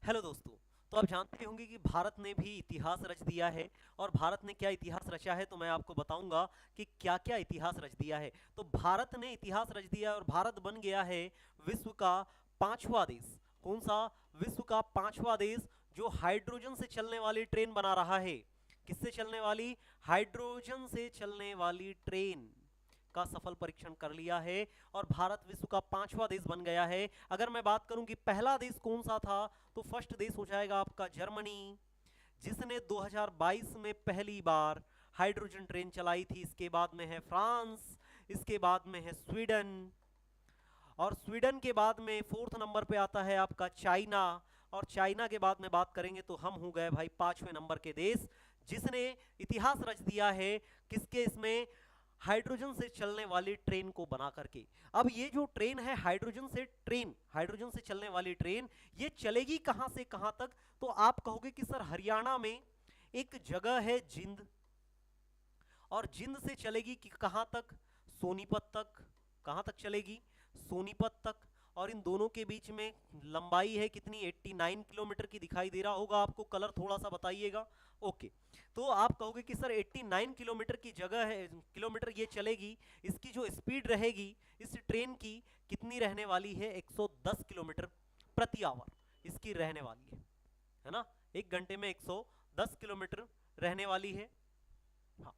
Hello दोस्तों। तो आप जानते होंगे कि भारत ने भी इतिहास रच दिया है। और भारत ने क्या इतिहास रचा है तो मैं आपको बताऊंगा कि क्या क्या इतिहास रच दिया है। तो भारत ने इतिहास रच दिया है और भारत बन गया है विश्व का पांचवा देश। कौन सा? विश्व का पांचवा देश जो हाइड्रोजन से चलने वाली ट्रेन बना रहा है। किससे चलने वाली? हाइड्रोजन से चलने वाली ट्रेन का सफल परीक्षण कर लिया है और भारत विश्व का पांचवा देश बन गया है। अगर मैं बात करूं कि पहला देश कौन सा था, तो फर्स्ट देश हो जाएगा आपका जर्मनी, जिसने 2022 में पहली बार हाइड्रोजन ट्रेन चलाई थी। इसके बाद में है फ्रांस, इसके बाद में है स्वीडन, और स्वीडन के बाद में फोर्थ नंबर पे आता है आपका चाइना। और चाइना के बाद में बात करेंगे तो हम हो गए भाई पांचवें नंबर के देश, जिसने इतिहास रच दिया है। किसके? इसमें हाइड्रोजन से चलने वाली ट्रेन को बना करके। अब ये जो ट्रेन है हाइड्रोजन से चलने वाली ट्रेन, ये चलेगी कहां से कहां तक? तो आप कहोगे कि सर हरियाणा में एक जगह है जिंद, और जिंद से चलेगी कि कहां तक? सोनीपत तक। कहां तक चलेगी? सोनीपत तक। और इन दोनों के बीच में लंबाई है कितनी? 89 किलोमीटर की दिखाई दे रहा होगा आपको, कलर थोड़ा सा बताइएगा। ओके। तो आप कहोगे कि सर 89 किलोमीटर की जगह है, किलोमीटर ये चलेगी, इसकी जो स्पीड रहेगी इस ट्रेन की कितनी रहने वाली है? 110 किलोमीटर प्रति आवर इसकी रहने वाली है ना? एक घंटे में 110 किलोमीटर रहने वाली है। हाँ,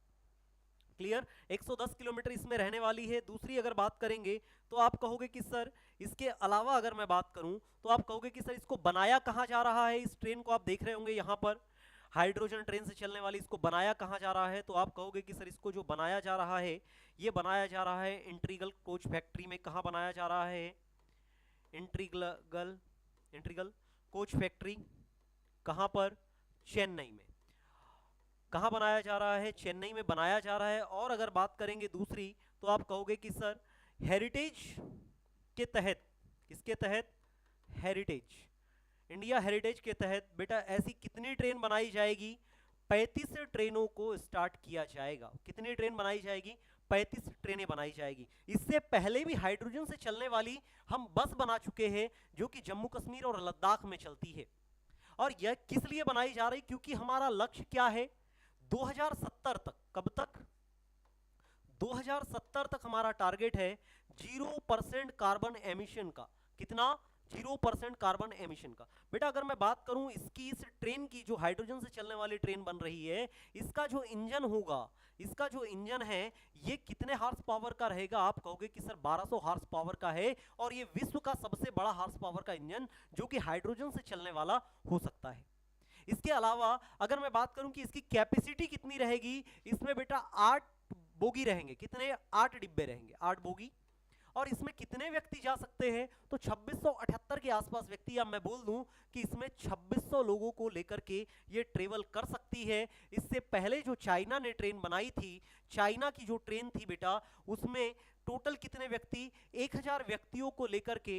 क्लियर। 110 किलोमीटर इसमें रहने वाली है। दूसरी अगर बात करेंगे तो आप कहोगे कि सर इसके अलावा अगर मैं बात करूं तो आप कहोगे कि सर इसको बनाया कहां जा रहा है? इस ट्रेन को आप देख रहे होंगे यहां पर, हाइड्रोजन ट्रेन से चलने वाली, इसको बनाया कहां जा रहा है? तो आप कहोगे कि सर इसको जो बनाया जा रहा है, ये बनाया जा रहा है इंट्रीगल कोच फैक्ट्री में। कहां बनाया जा रहा है? Integral integral coach factory. कहां पर? चेन्नई में। कहां बनाया जा रहा है? चेन्नई में बनाया जा रहा है। और अगर बात करेंगे दूसरी, तो आप कहोगे कि सर हेरिटेज के तहत। किसके तहत? हेरिटेज, इंडिया हेरिटेज के तहत बेटा ऐसी कितनी ट्रेन बनाई जाएगी? 35 ट्रेनों को स्टार्ट किया जाएगा। कितनी ट्रेन बनाई जाएगी? 35 ट्रेनें बनाई जाएगी। इससे पहले भी हाइड्रोजन से चलने वाली हम बस बना चुके हैं, जो कि जम्मू कश्मीर और लद्दाख में चलती है। और यह किस लिए बनाई जा रही? क्योंकि हमारा लक्ष्य क्या है? 2070 तक। कब तक? 2070 तक हमारा टारगेट है 0% कार्बन एमिशन का। कितना? 0% कार्बन एमिशन का। बेटा अगर मैं बात करूं इसकी, इस ट्रेन की, जो हाइड्रोजन से चलने वाली ट्रेन बन रही है, इसका जो इंजन होगा, इसका जो इंजन है, ये कितने हार्स पावर का रहेगा? आप कहोगे कि सर 1200 हार्स पावर का है। और ये विश्व का सबसे बड़ा हार्स पावर का इंजन जो कि हाइड्रोजन से चलने वाला हो सकता है। इसके अलावा अगर मैं बात करूं कि इसकी कैपेसिटी कितनी रहेगी, इसमें बेटा 8 बोगी रहेंगे। कितने? 8 डिब्बे रहेंगे, 8 बोगी। और इसमें कितने व्यक्ति जा सकते हैं? तो 2678 के आसपास व्यक्ति, या मैं बोल दूं कि इसमें 2600 लोगों को लेकर के ये ट्रेवल कर सकती है। इससे पहले जो चाइना ने ट्रेन बनाई थी, चाइना की जो ट्रेन थी बेटा, उसमें टोटल कितने व्यक्ति? 1000 व्यक्तियों को लेकर के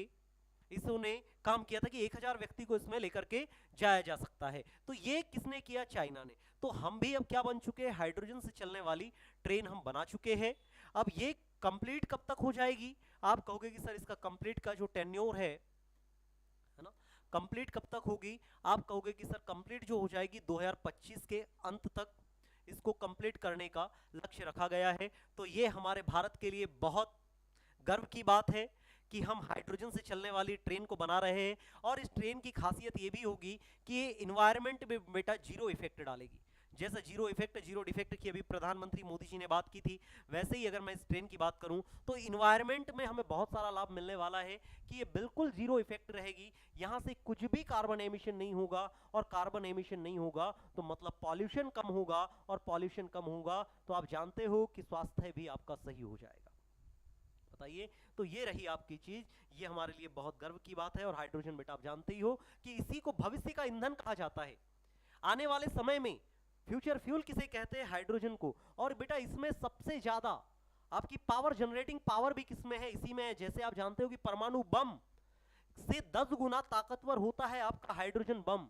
इसने काम किया था कि 1000 व्यक्ति को इसमें लेकर के जाया जा सकता है। तो ये किसने किया? चाइना ने। तो हम भी अब क्या बन चुके हैं? हाइड्रोजन से चलने वाली ट्रेन हम बना चुके हैं। अब ये कंप्लीट कब तक हो जाएगी? आप कहोगे कि सर इसका कंप्लीट का जो टेन्योर है ना, कंप्लीट कब तक होगी? आप कहोगे कि सर कंप्लीट जो हो जाएगी 2025 के अंत तक इसको कंप्लीट करने का लक्ष्य रखा गया है। तो ये हमारे भारत के लिए बहुत गर्व की बात है कि हम हाइड्रोजन से चलने वाली ट्रेन को बना रहे हैं। और इस ट्रेन की खासियत ये भी होगी कि ये इन्वायरमेंट में बेटा जीरो इफेक्ट डालेगी। जैसा जीरो इफेक्ट जीरो डिफेक्ट की अभी प्रधानमंत्री मोदी जी ने बात की थी, वैसे ही अगर मैं इस ट्रेन की बात करूं तो इन्वायरमेंट में हमें बहुत सारा लाभ मिलने वाला है कि ये बिल्कुल जीरो इफेक्ट रहेगी। यहां से कुछ भी कार्बन एमिशन नहीं होगा, और कार्बन एमिशन नहीं होगा तो मतलब पॉल्यूशन कम होगा, और पॉल्यूशन कम होगा तो आप जानते हो कि स्वास्थ्य भी आपका सही हो जाएगा। बताइए। तो ये रही आपकी चीज, ये हमारे लिए बहुत गर्व की बात है। और हाइड्रोजन बेटा आप जानते ही हो कि इसी को भविष्य का ईंधन कहा जाता है। आने वाले समय में फ्यूचर फ्यूल किसे कहते हैं? हाइड्रोजन को। और बेटा इसमें सबसे ज्यादा आपकी पावर जनरेटिंग पावर भी किसमें है? इसी में है। जैसे आप जानते हो कि परमाणु बम से 10 गुना ताकतवर होता है आपका हाइड्रोजन बम।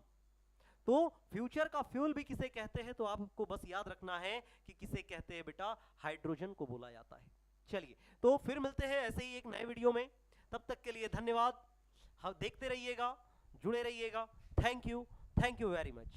तो फ्यूचर का फ्यूल भी किसे कहते हैं? तो आपको बस याद रखना है कि किसे कहते हैं बेटा? हाइड्रोजन को बोला जाता है। चलिए, तो फिर मिलते हैं ऐसे ही एक नए वीडियो में। तब तक के लिए धन्यवाद। हाँ, देखते रहिएगा जुड़े रहिएगा। Thank you very much.